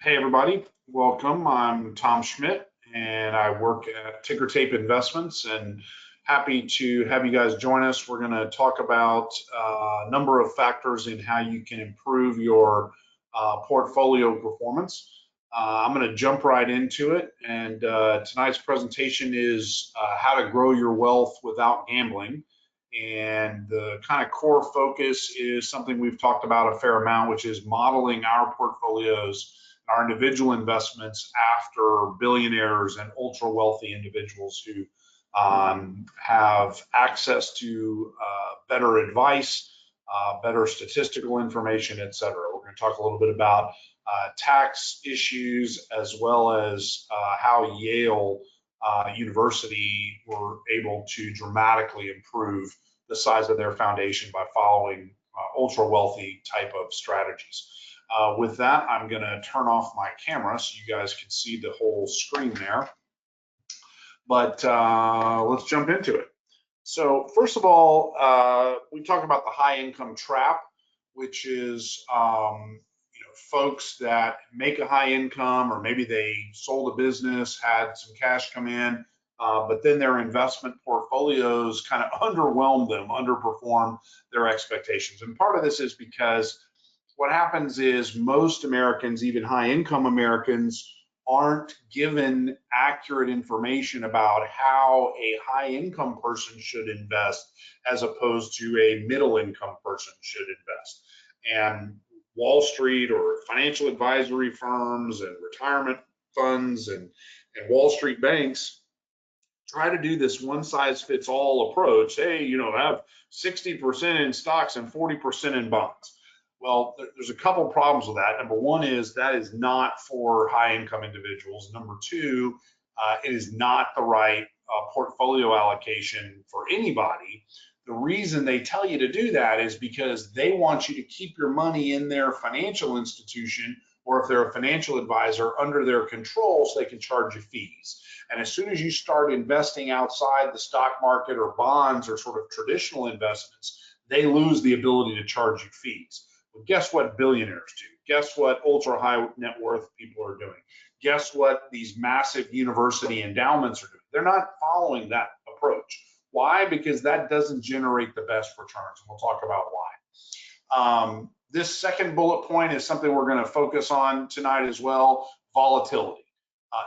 Hey everybody, welcome. I'm Tom Schmidt and I work at Ticker Tape Investments and happy to have you guys join us. We're going to talk about a number of factors in how you can improve your portfolio performance. I'm going to jump right into it, and tonight's presentation is how to grow your wealth without gambling. And the kind of core focus is something we've talked about a fair amount, which is modeling our portfolios, our individual investments after billionaires and ultra wealthy individuals who have access to better advice, better statistical information, et cetera. We're going to talk a little bit about tax issues as well as how Yale University were able to dramatically improve the size of their foundation by following ultra wealthy type of strategies. With that, I'm going to turn off my camera so you guys can see the whole screen there. But let's jump into it. So first of all, we talk about the high income trap, which is folks that make a high income, or maybe they sold a business, had some cash come in, but then their investment portfolios kind of underwhelm them, underperform their expectations. And part of this is because what happens is most Americans, even high income Americans, aren't given accurate information about how a high income person should invest as opposed to a middle income person should invest. And Wall Street or financial advisory firms and retirement funds and Wall Street banks try to do this one size fits all approach. Hey, have 60% in stocks and 40% in bonds. Well, there's a couple of problems with that. Number one is that is not for high income individuals. Number two, it is not the right portfolio allocation for anybody. The reason they tell you to do that is because they want you to keep your money in their financial institution, or if they're a financial advisor, under their control so they can charge you fees. And as soon as you start investing outside the stock market or bonds or sort of traditional investments, they lose the ability to charge you fees. Well, guess what billionaires do? Guess what ultra high net worth people are doing? Guess what these massive university endowments are doing? They're not following that approach. Why? Because that doesn't generate the best returns. We'll talk about why. This second bullet point is something we're going to focus on tonight as well: volatility.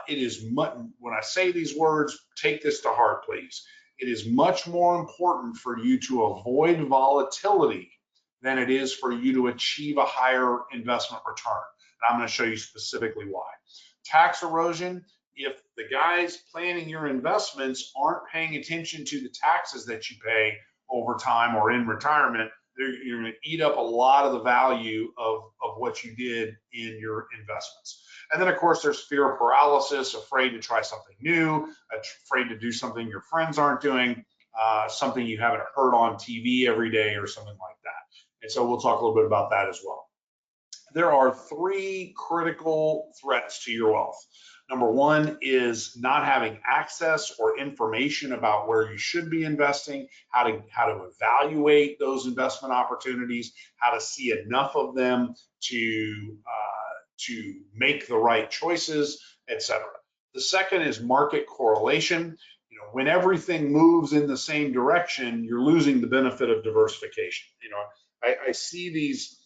It is when I say these words, take this to heart, please. It is much more important for you to avoid volatility than it is for you to achieve a higher investment return. And I'm going to show you specifically why. Tax erosion: if the guys planning your investments aren't paying attention to the taxes that you pay over time or in retirement, you're going to eat up a lot of the value of what you did in your investments. And then, of course, there's fear paralysis, afraid to try something new, afraid to do something your friends aren't doing, something you haven't heard on TV every day or something like that. And so we'll talk a little bit about that as well. There are three critical threats to your wealth. Number one is not having access or information about where you should be investing, how to evaluate those investment opportunities, how to see enough of them to make the right choices, etc. The second is market correlation. When everything moves in the same direction, you're losing the benefit of diversification. I see these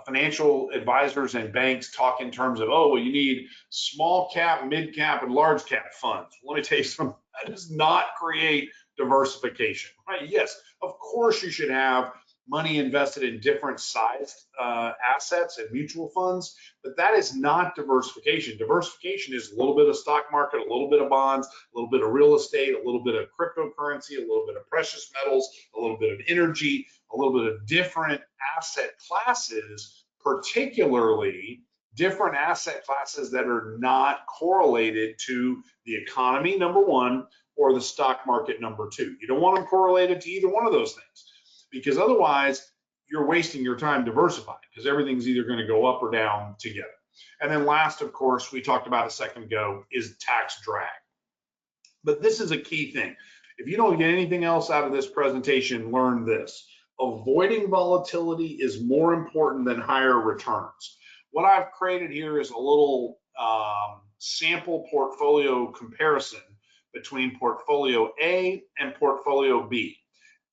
financial advisors and banks talk in terms of, oh, well, you need small cap, mid cap, and large cap funds. Let me tell you something, that does not create diversification, right? Yes, of course you should have money invested in different sized assets and mutual funds, but that is not diversification. Diversification is a little bit of stock market, a little bit of bonds, a little bit of real estate, a little bit of cryptocurrency, a little bit of precious metals, a little bit of energy, a little bit of different asset classes, particularly different asset classes that are not correlated to the economy, number one, or the stock market, number two. You don't want them correlated to either one of those things, because otherwise you're wasting your time diversifying, because everything's either going to go up or down together. And then last, of course, we talked about a second ago, is tax drag. But this is a key thing. If you don't get anything else out of this presentation, learn this: avoiding volatility is more important than higher returns. what I've created here is a little sample portfolio comparison between portfolio A and portfolio B.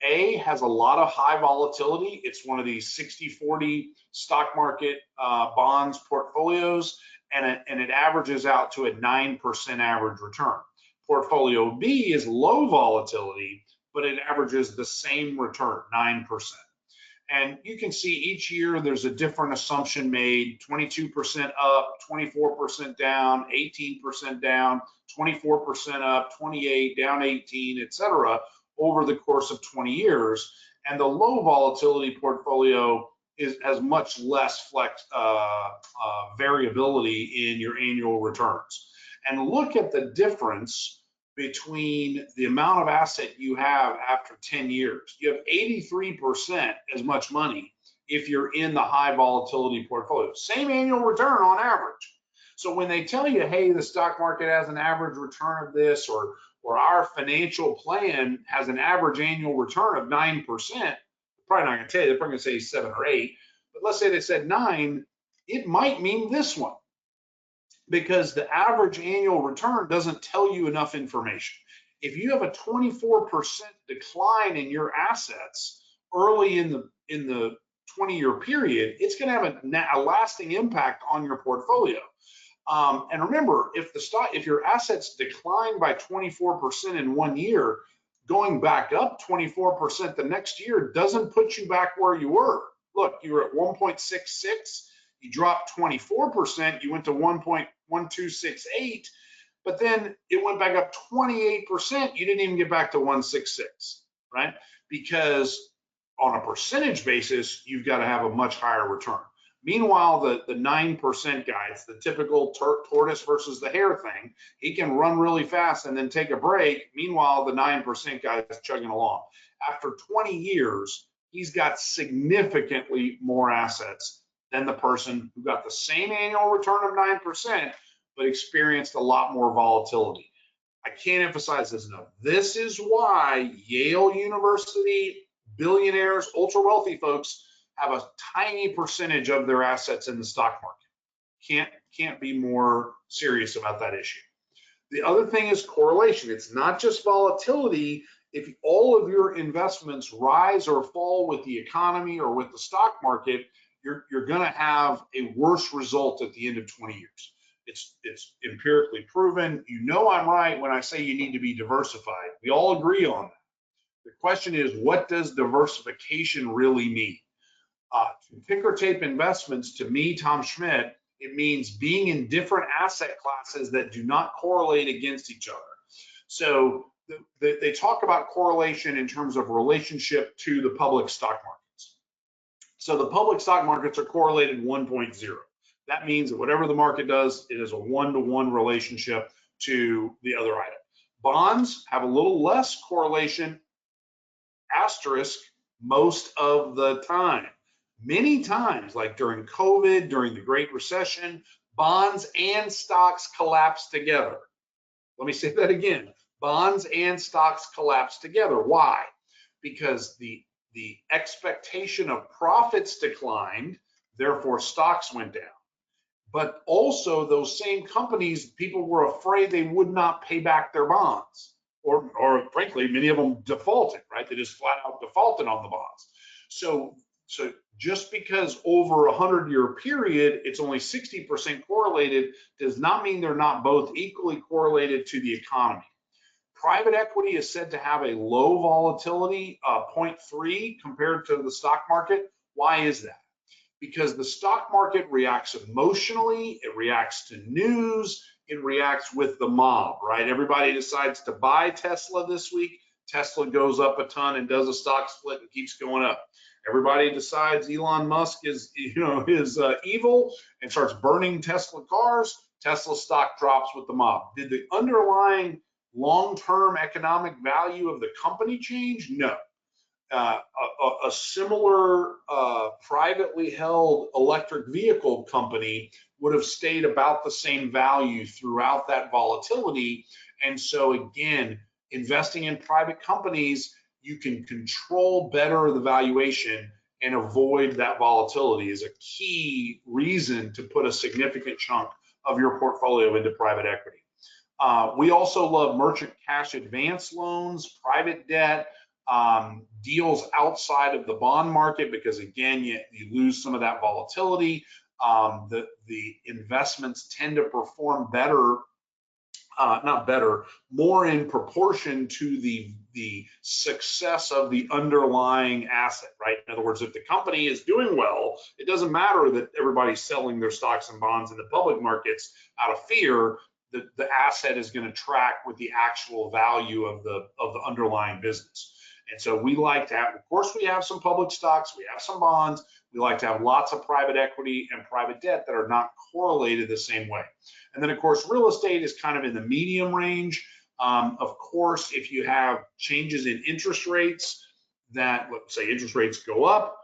A has a lot of high volatility. It's one of these 60-40 stock market bonds portfolios, and it averages out to a 9% average return. Portfolio B is low volatility, but it averages the same return, 9%. And you can see each year there's a different assumption made, 22% up, 24% down, 18% down, 24% up, 28, down 18, etc., over the course of 20 years. And the low volatility portfolio has much less variability in your annual returns. And look at the difference between the amount of asset you have after 10 years. You have 83% as much money if you're in the high volatility portfolio. Same annual return on average. So when they tell you, hey, the stock market has an average return of this, or our financial plan has an average annual return of 9%, they're probably not going to tell you, they're probably going to say 7 or 8, but let's say they said 9, it might mean this one, because the average annual return doesn't tell you enough information. If you have a 24% decline in your assets early in the 20-year period, it's going to have a lasting impact on your portfolio. And remember, if your assets decline by 24% in 1 year, going back up 24% the next year doesn't put you back where you were. Look, you were at 1.66. You dropped 24%, you went to 1.1268, but then it went back up 28%. You didn't even get back to 166, right? Because on a percentage basis, you've got to have a much higher return. Meanwhile, the 9% guy, it's the typical tortoise versus the hare thing. He can run really fast and then take a break. Meanwhile, the 9% guy is chugging along. After 20 years, he's got significantly more assets than the person who got the same annual return of 9%, but experienced a lot more volatility. I can't emphasize this enough. This is why Yale University billionaires, ultra wealthy folks, have a tiny percentage of their assets in the stock market. Can't be more serious about that issue. The other thing is correlation. It's not just volatility. If all of your investments rise or fall with the economy or with the stock market, you're going to have a worse result at the end of 20 years. It's empirically proven. You know I'm right when I say you need to be diversified. We all agree on that. The question is, what does diversification really mean? Ticker tape investments, to me, Tom Schmidt, it means being in different asset classes that do not correlate against each other. So they talk about correlation in terms of relationship to the public stock markets. So the public stock markets are correlated 1.0. That means that whatever the market does, it is a 1-to-1 relationship to the other item. Bonds have a little less correlation, asterisk, most of the time. Many times, like during COVID, during the Great Recession, bonds and stocks collapsed together. Let me say that again. Bonds and stocks collapsed together. Why? Because the expectation of profits declined, therefore stocks went down. But also those same companies, people were afraid they would not pay back their bonds. Or frankly, many of them defaulted, right? They just flat out defaulted on the bonds. So just because over a 100-year period, it's only 60% correlated, does not mean they're not both equally correlated to the economy. Private equity is said to have a low volatility, 0.3 compared to the stock market. Why is that? Because the stock market reacts emotionally, it reacts to news, it reacts with the mob, right? Everybody decides to buy Tesla this week. Tesla goes up a ton and does a stock split and keeps going up. Everybody decides Elon Musk is evil and starts burning Tesla cars. Tesla stock drops with the mob. Did the underlying long-term economic value of the company change? No. A similar privately held electric vehicle company would have stayed about the same value throughout that volatility. And so again, investing in private companies, you can control better the valuation and avoid that volatility is a key reason to put a significant chunk of your portfolio into private equity. We also love merchant cash advance loans, private debt, deals outside of the bond market, because again, you lose some of that volatility. The investments tend to perform better, not better, more in proportion to the success of the underlying asset, right? In other words, if the company is doing well, it doesn't matter that everybody's selling their stocks and bonds in the public markets out of fear. The asset is going to track with the actual value of the underlying business. And so we like to have, of course, we have some public stocks, we have some bonds, we like to have lots of private equity and private debt that are not correlated the same way. And then, of course, real estate is kind of in the medium range. Of course, if you have changes in interest rates, that, let's say interest rates go up,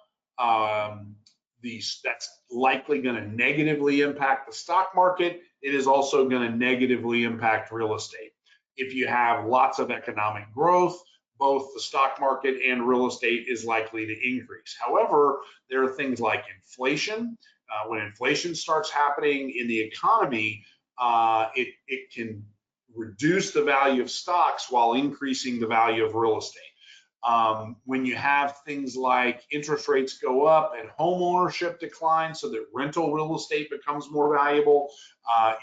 that's likely going to negatively impact the stock market. It is also going to negatively impact real estate. If you have lots of economic growth, both the stock market and real estate is likely to increase. However, there are things like inflation. When inflation starts happening in the economy, it can reduce the value of stocks while increasing the value of real estate. When you have things like interest rates go up and home ownership decline so that rental real estate becomes more valuable,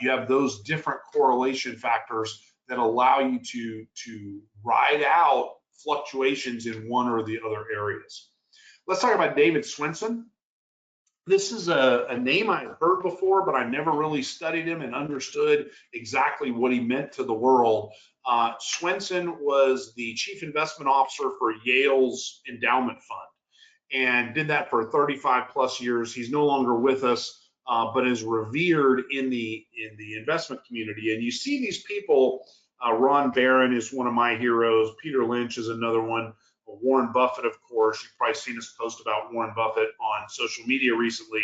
you have those different correlation factors that allow you to ride out fluctuations in one or the other areas. Let's talk about David Swensen. This is a name I've heard before, but I never really studied him and understood exactly what he meant to the world. Swensen was the chief investment officer for Yale's endowment fund and did that for 35 plus years. He's no longer with us, but is revered in the investment community. And you see these people, Ron Barron is one of my heroes, Peter Lynch is another one, Warren Buffett, of course. You've probably seen us post about Warren Buffett on social media recently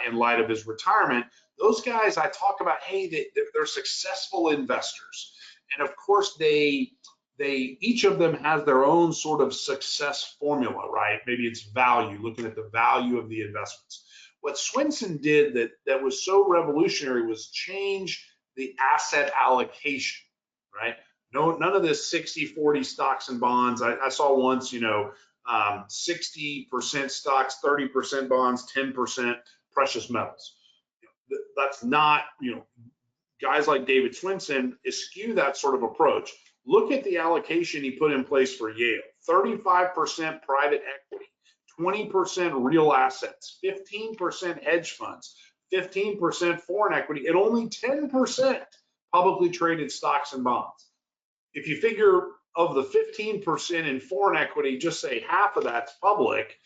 in light of his retirement. Those guys I talk about, hey, they're successful investors. And of course, they each of them has their own sort of success formula, right? Maybe it's value, looking at the value of the investments. What Swensen did that was so revolutionary was change the asset allocation, right? None of this 60-40 stocks and bonds. I saw once, 60% stocks, 30% bonds, 10% precious metals. That's not, guys like David Swensen eschew that sort of approach. Look at the allocation he put in place for Yale. 35% private equity, 20% real assets, 15% hedge funds, 15% foreign equity, and only 10% publicly traded stocks and bonds. If you figure of the 15% in foreign equity, just say half of that's public,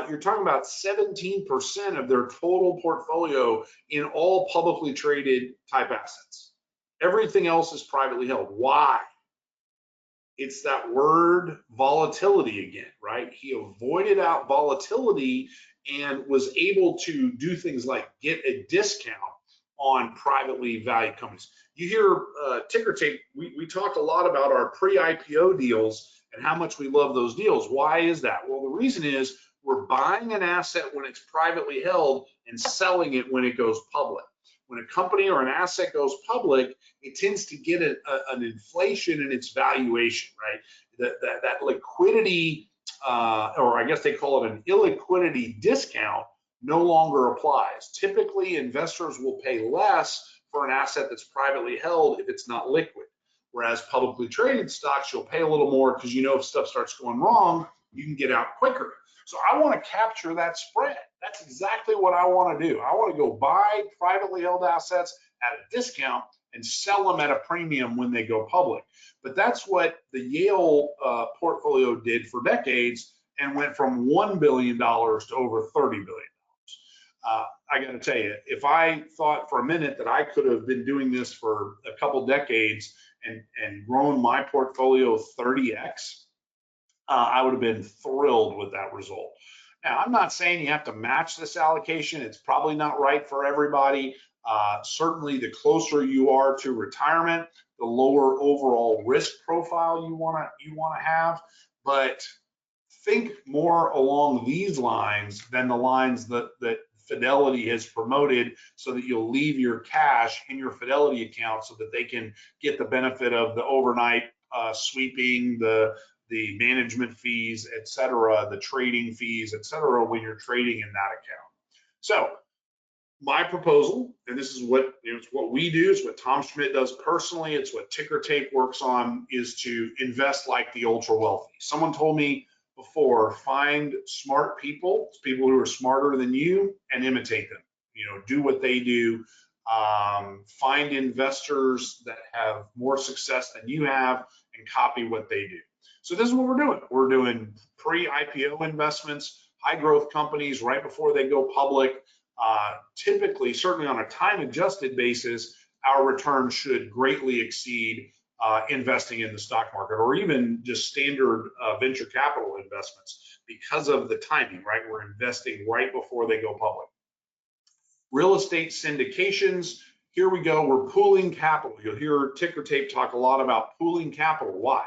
you're talking about 17% of their total portfolio in all publicly traded type assets. Everything else is privately held. Why? It's that word volatility again, right? He avoided out volatility and was able to do things like get a discount on privately valued companies. You hear ticker tape, we talked a lot about our pre-IPO deals and how much we love those deals. Why is that? Well, the reason is we're buying an asset when it's privately held and selling it when it goes public. When a company or an asset goes public, it tends to get an inflation in its valuation, right? That liquidity, or I guess they call it an illiquidity discount, no longer applies. Typically, investors will pay less for an asset that's privately held if it's not liquid. Whereas publicly traded stocks, you'll pay a little more because if stuff starts going wrong, you can get out quicker. So I want to capture that spread. That's exactly what I want to do. I want to go buy privately held assets at a discount and sell them at a premium when they go public. But that's what the Yale portfolio did for decades and went from $1 billion to over $30 billion. I got to tell you, if I thought for a minute that I could have been doing this for a couple decades and grown my portfolio 30x, I would have been thrilled with that result. Now, I'm not saying you have to match this allocation. It's probably not right for everybody. Certainly, the closer you are to retirement, the lower overall risk profile you want to have. But think more along these lines than the lines that Fidelity has promoted, so that you'll leave your cash in your Fidelity account so that they can get the benefit of the overnight sweeping, the management fees, et cetera, the trading fees, et cetera, when you're trading in that account. So my proposal, and this is what, it's what we do, it's what Tom Schmidt does personally, it's what Ticker Tape works on, is to invest like the ultra wealthy. Someone told me before, find smart people who are smarter than you, and imitate them. Do what they do. Find investors that have more success than you have, and copy what they do. So this is what we're doing. We're doing pre-IPO investments, high growth companies right before they go public. Typically, certainly on a time-adjusted basis, our returns should greatly exceed investing in the stock market, or even just standard venture capital investments, because of the timing, right? We're investing right before they go public. Real estate syndications, here we go, we're pooling capital. You'll hear Ticker Tape talk a lot about pooling capital. Why?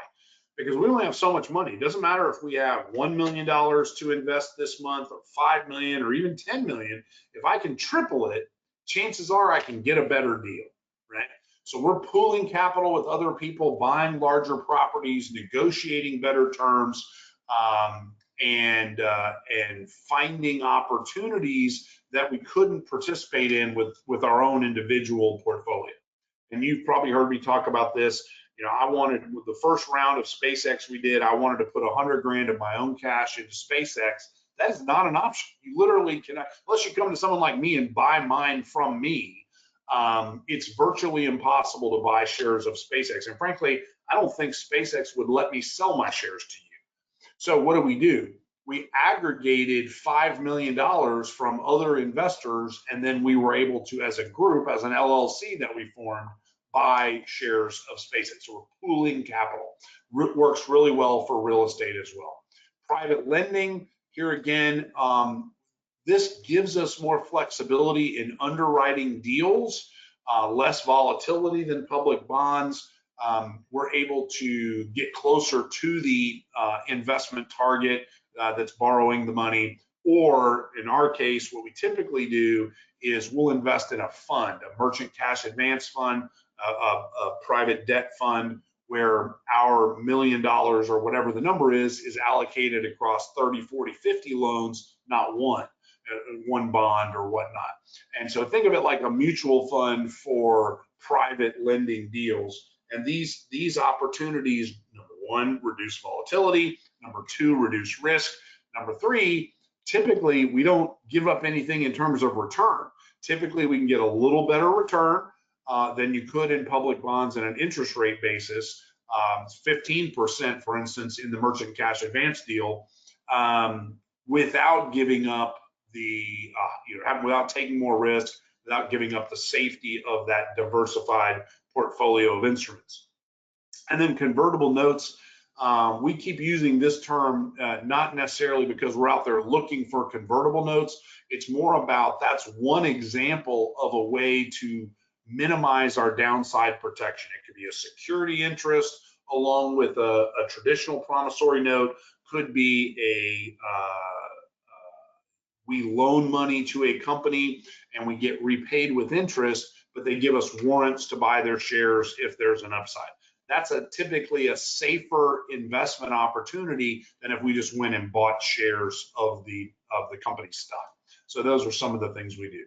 Because we only have so much money. It doesn't matter if we have $1 million to invest this month, or $5 million, or even $10 million. If I can triple it, chances are I can get a better deal, right? So we're pooling capital with other people, buying larger properties, negotiating better terms, and finding opportunities that we couldn't participate in with our own individual portfolio. And you've probably heard me talk about this. I wanted, with the first round of SpaceX we did, I wanted to put 100 grand of my own cash into SpaceX. That is not an option. You literally cannot, unless you come to someone like me and buy mine from me. It's virtually impossible to buy shares of SpaceX. And frankly, I don't think SpaceX would let me sell my shares to you. So what do? We aggregated $5 million from other investors, and then we were able to, as a group, as an LLC that we formed, buy shares of SpaceX. So we're pooling capital. Works really well for real estate as well. Private lending, here again, this gives us more flexibility in underwriting deals, less volatility than public bonds. We're able to get closer to the investment target that's borrowing the money. Or in our case, what we typically do is we'll invest in a fund, a merchant cash advance fund, a private debt fund, where our $1 million, or whatever the number is allocated across 30, 40, 50 loans, not one bond or whatnot. And so think of it like a mutual fund for private lending deals. And these opportunities, number one, reduce volatility. Number two, reduce risk. Number three, typically we don't give up anything in terms of return. Typically we can get a little better return than you could in public bonds on an interest rate basis. 15%, for instance, in the merchant cash advance deal, without giving up without taking more risk, without giving up the safety of that diversified portfolio of instruments. And then convertible notes. We keep using this term not necessarily because we're out there looking for convertible notes. It's more about, that's one example of a way to minimize our downside protection. It could be a security interest along with a traditional promissory note. Could be we loan money to a company and we get repaid with interest, but they give us warrants to buy their shares if there's an upside. That's typically a safer investment opportunity than if we just went and bought shares of the company's stock. So those are some of the things we do.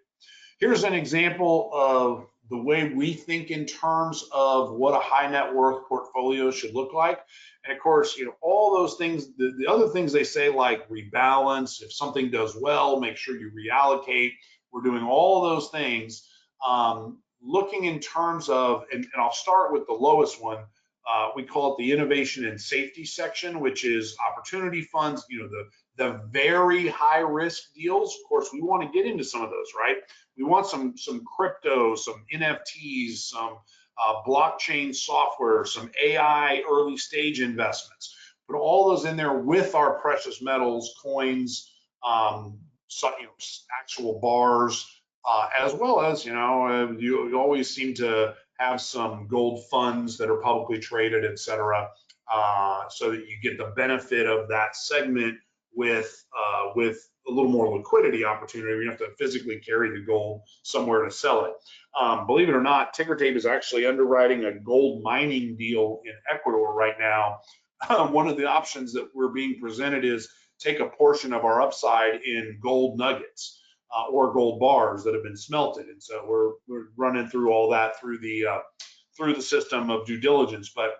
Here's an example of the way we think in terms of what a high net worth portfolio should look like. And of course, all those things, the other things they say, like rebalance, if something does well, make sure you reallocate. We're doing all those things. Looking in terms of, and I'll start with the lowest one, we call it the innovation and safety section, which is opportunity funds, the very high risk deals. Of course, we want to get into some of those, right? We want some crypto, some NFTs, some blockchain software, some AI early stage investments. Put all those in there with our precious metals, coins, actual bars, as well as, you always seem to have some gold funds that are publicly traded, et cetera. so that you get the benefit of that segment with a little more liquidity opportunity. You have to physically carry the gold somewhere to sell it. Believe it or not, Ticker Tape is actually underwriting a gold mining deal in Ecuador right now. One of the options that we're being presented is take a portion of our upside in gold nuggets or gold bars that have been smelted. And so we're running through all that through the system of due diligence. But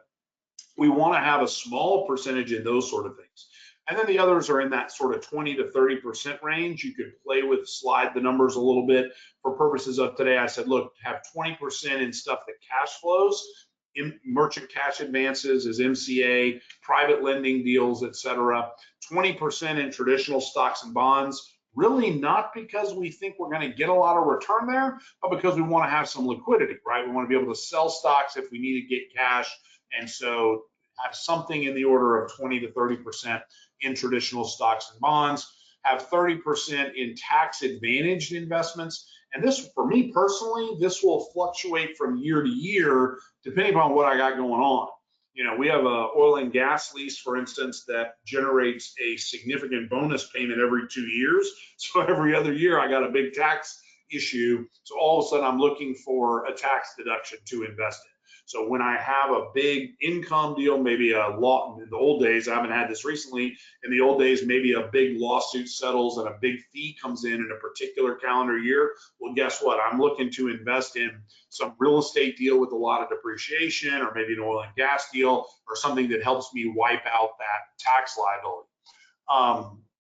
we want to have a small percentage in those sort of things. And then the others are in that sort of 20 to 30% range. You could play with, slide the numbers a little bit. For purposes of today, I said, look, have 20% in stuff that cash flows, in merchant cash advances as MCA, private lending deals, et cetera. 20% in traditional stocks and bonds, really not because we think we're going to get a lot of return there, but because we want to have some liquidity, right? We want to be able to sell stocks if we need to get cash. And so have something in the order of 20 to 30% in traditional stocks and bonds, have 30% in tax advantaged investments. And this, for me personally, this will fluctuate from year to year, depending upon what I got going on. You know, we have a oil and gas lease, for instance, that generates a significant bonus payment every 2 years. So every other year I got a big tax issue. So all of a sudden I'm looking for a tax deduction to invest in. So when I have a big income deal, maybe a law, in the old days, I haven't had this recently, in the old days, maybe a big lawsuit settles and a big fee comes in a particular calendar year. Well, guess what? I'm looking to invest in some real estate deal with a lot of depreciation, or maybe an oil and gas deal, or something that helps me wipe out that tax liability.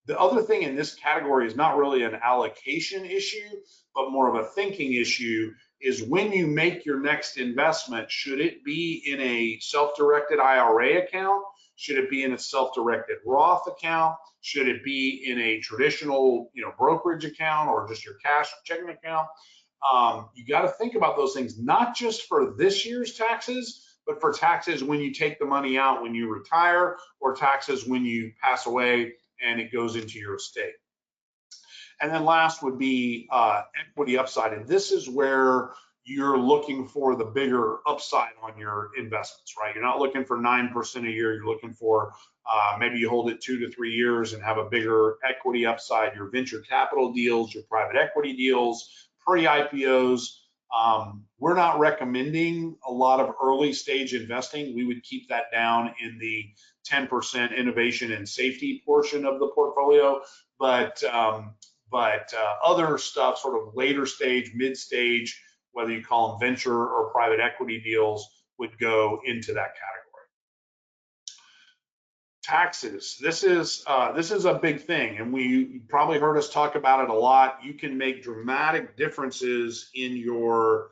The other thing in this category is not really an allocation issue, but more of a thinking issue, is when you make your next investment, should it be in a self-directed IRA account? Should it be in a self-directed Roth account? Should it be in a traditional, brokerage account, or just your cash checking account? You got to think about those things, not just for this year's taxes, but for taxes when you take the money out when you retire, or taxes when you pass away and it goes into your estate. And then last would be equity upside. And this is where you're looking for the bigger upside on your investments, right? You're not looking for 9% a year. You're looking for maybe you hold it 2 to 3 years and have a bigger equity upside. Your venture capital deals, your private equity deals, pre-IPOs. We're not recommending a lot of early stage investing. We would keep that down in the 10% innovation and safety portion of the portfolio. But other stuff, sort of later stage, mid stage, whether you call them venture or private equity deals, would go into that category. Taxes. This is a big thing, and you probably heard us talk about it a lot. You can make dramatic differences in your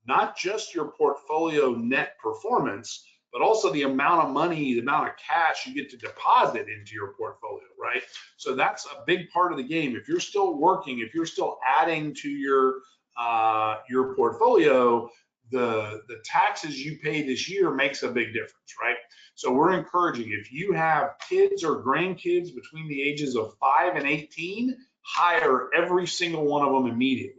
not just your portfolio net performance, but also the amount of money, the amount of cash you get to deposit into your portfolio, right? So that's a big part of the game. If you're still working, if you're still adding to your portfolio, the taxes you pay this year makes a big difference, right? So we're encouraging, if you have kids or grandkids between the ages of 5 and 18, hire every single one of them immediately.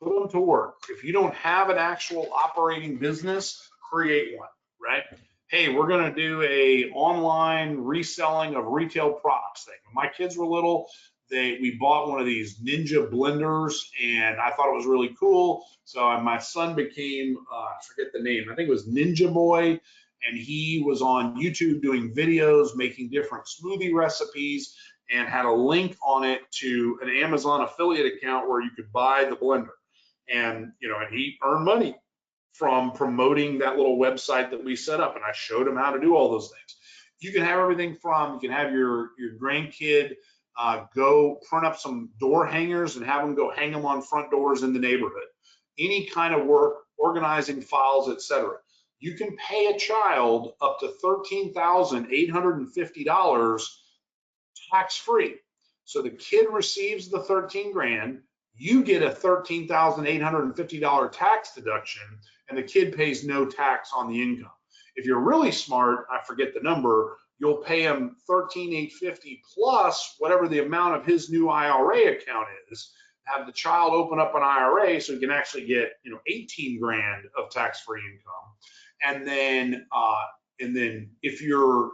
Put them to work. If you don't have an actual operating business, create one. Right? Hey, we're going to do a online reselling of retail products thing. When my kids were little, we bought one of these Ninja blenders, and I thought it was really cool. So my son became, I forget the name, I think it was Ninja Boy, and he was on YouTube doing videos, making different smoothie recipes, and had a link on it to an Amazon affiliate account where you could buy the blender. And, and he earned money from promoting that little website that we set up, and I showed him how to do all those things. You can have everything from, you can have your grandkid go print up some door hangers and have them go hang them on front doors in the neighborhood. Any kind of work, organizing files, etc. You can pay a child up to $13,850 tax-free. So the kid receives the 13 grand, you get a $13,850 tax deduction, and the kid pays no tax on the income. If you're really smart, I forget the number, you'll pay him $13,850 plus whatever the amount of his new IRA account is. Have the child open up an IRA so he can actually get 18 grand of tax-free income. And then And then if you're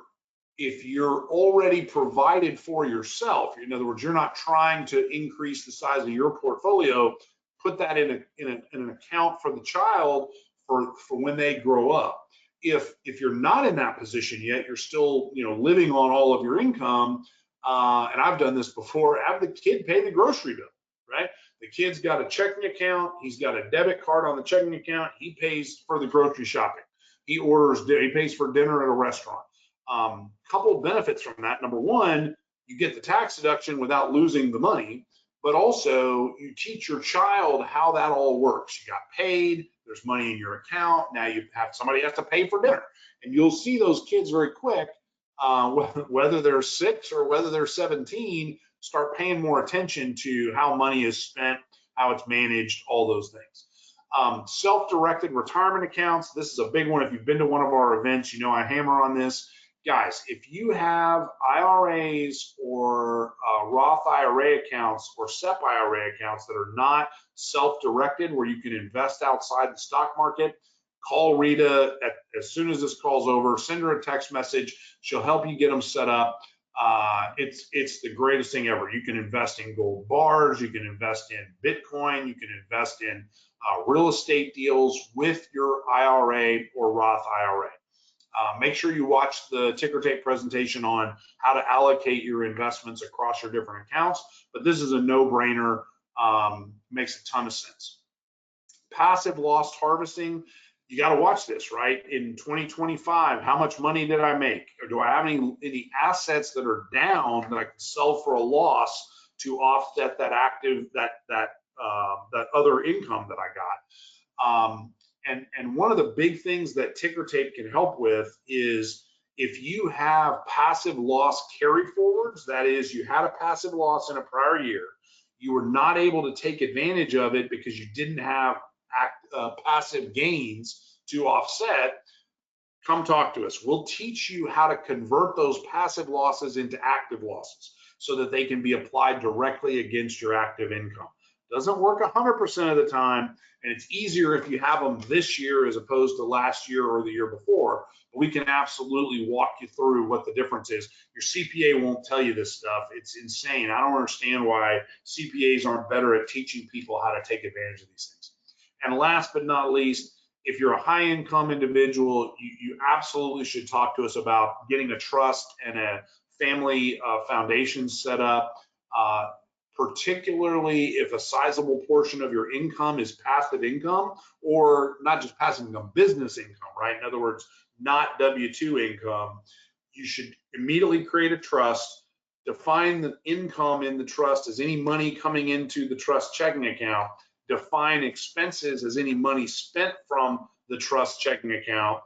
already provided for yourself, in other words, you're not trying to increase the size of your portfolio, put that in an account for the child for when they grow up. If you're not in that position yet, you're still living on all of your income, and I've done this before, have the kid pay the grocery bill, right? The kid's got a checking account, he's got a debit card on the checking account, he pays for the grocery shopping, he pays for dinner at a restaurant. Couple of benefits from that. Number one, you get the tax deduction without losing the money, but also you teach your child how that all works. You got paid, there's money in your account, now somebody has to pay for dinner. And you'll see those kids very quick, whether they're 6 or whether they're 17, start paying more attention to how money is spent, how it's managed, all those things. Self-directed retirement accounts. This is a big one. If you've been to one of our events, I hammer on this. Guys, if you have IRAs or Roth IRA accounts or SEP IRA accounts that are not self-directed, where you can invest outside the stock market, call Rita as soon as this call's over, send her a text message. She'll help you get them set up. It's the greatest thing ever. You can invest in gold bars, you can invest in Bitcoin, you can invest in real estate deals with your IRA or Roth IRA. Make sure you watch the ticker tape presentation on how to allocate your investments across your different accounts, but this is a no-brainer, makes a ton of sense. Passive loss harvesting, you got to watch this, right? In 2025, how much money did I make? Or do I have any assets that are down that I can sell for a loss to offset that that other income that I got? And one of the big things that ticker tape can help with is if you have passive loss carry forwards, that is, you had a passive loss in a prior year, you were not able to take advantage of it because you didn't have passive gains to offset, come talk to us. We'll teach you how to convert those passive losses into active losses so that they can be applied directly against your active income. Doesn't work 100% of the time, and it's easier if you have them this year as opposed to last year or the year before. But we can absolutely walk you through what the difference is. Your CPA won't tell you this stuff. It's insane. I don't understand why CPAs aren't better at teaching people how to take advantage of these things. And last but not least, if you're a high-income individual, you absolutely should talk to us about getting a trust and a family foundation set up. Particularly if a sizable portion of your income is passive income, or not just passive income, business income, right? In other words, not W-2 income, you should immediately create a trust, define the income in the trust as any money coming into the trust checking account, define expenses as any money spent from the trust checking account,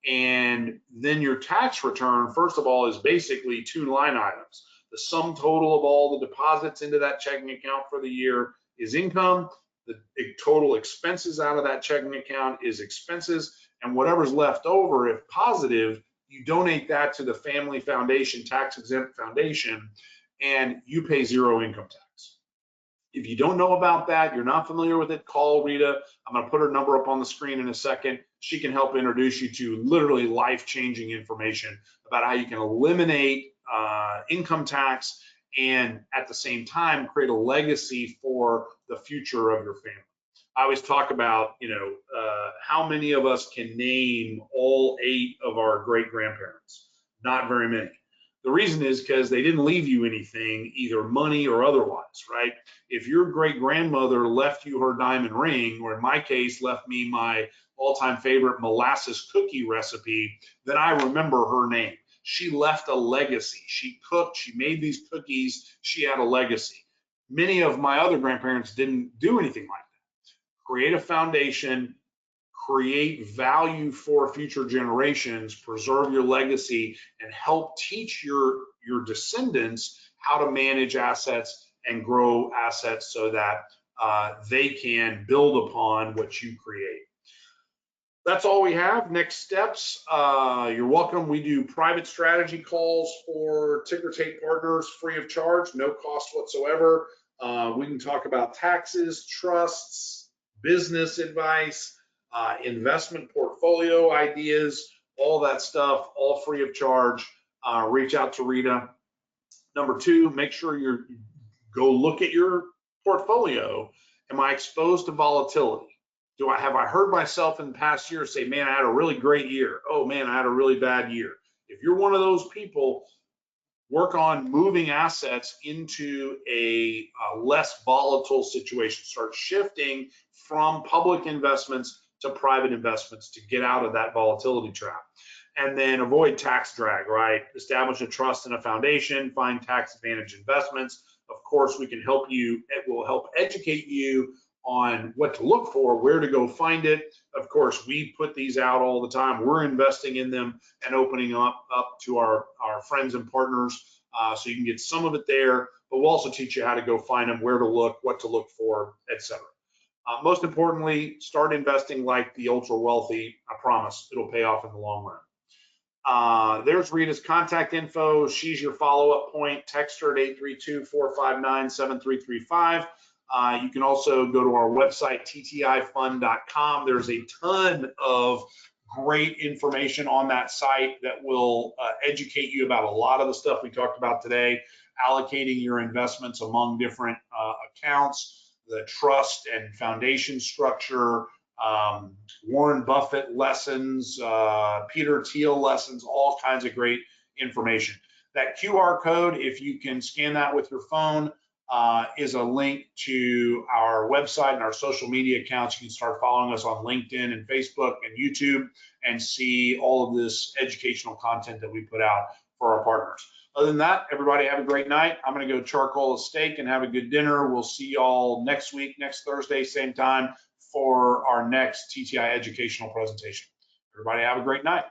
and then your tax return, first of all, is basically 2 line items. The sum total of all the deposits into that checking account for the year is income. The total expenses out of that checking account is expenses. And whatever's left over, if positive, you donate that to the family foundation, tax-exempt foundation, and you pay 0 income tax. If you don't know about that, you're not familiar with it, call Rita. I'm going to put her number up on the screen in a second. She can help introduce you to literally life-changing information about how you can eliminate income tax and at the same time create a legacy for the future of your family. I always talk about, how many of us can name all 8 of our great-grandparents? Not very many. The reason is because they didn't leave you anything, either money or otherwise, right? If your great-grandmother left you her diamond ring, or in my case, left me my all-time favorite molasses cookie recipe, then I remember her name. She left a legacy. She cooked, she made these cookies, she had a legacy. Many of my other grandparents didn't do anything like that. Create a foundation, create value for future generations, preserve your legacy, and help teach your descendants how to manage assets and grow assets so that they can build upon what you create. That's all we have. Next steps, you're welcome. We do private strategy calls for ticker tape partners free of charge, no cost whatsoever. We can talk about taxes, trusts, business advice, investment portfolio ideas, all that stuff, all free of charge. Reach out to Rita. Number two, make sure go look at your portfolio. Am I exposed to volatility? Have I heard myself in the past year say, man, I had a really great year. Oh man, I had a really bad year. If you're one of those people, work on moving assets into a less volatile situation. Start shifting from public investments to private investments to get out of that volatility trap. And then avoid tax drag, right? Establish a trust and a foundation, find tax advantage investments. Of course, we can help you. It will help educate you on what to look for, where to go find it. Of course, we put these out all the time. We're investing in them and opening up to our friends and partners, so you can get some of it there, but we'll also teach you how to go find them, where to look, what to look for, etc. Most importantly, start investing like the ultra wealthy. I promise it'll pay off in the long run. There's Rita's contact info. She's your follow-up point. Text her at 832-459-7335. You can also go to our website, ttifund.com. There's a ton of great information on that site that will educate you about a lot of the stuff we talked about today, allocating your investments among different accounts, the trust and foundation structure, Warren Buffett lessons, Peter Thiel lessons, all kinds of great information. That QR code, if you can scan that with your phone, is a link to our website and our social media accounts. You can start following us on LinkedIn and Facebook and YouTube and see all of this educational content that we put out for our partners. Other than that, everybody have a great night. I'm going to go charcoal a steak and have a good dinner. We'll see y'all next week, next Thursday, same time, for our next TTI educational presentation. Everybody have a great night.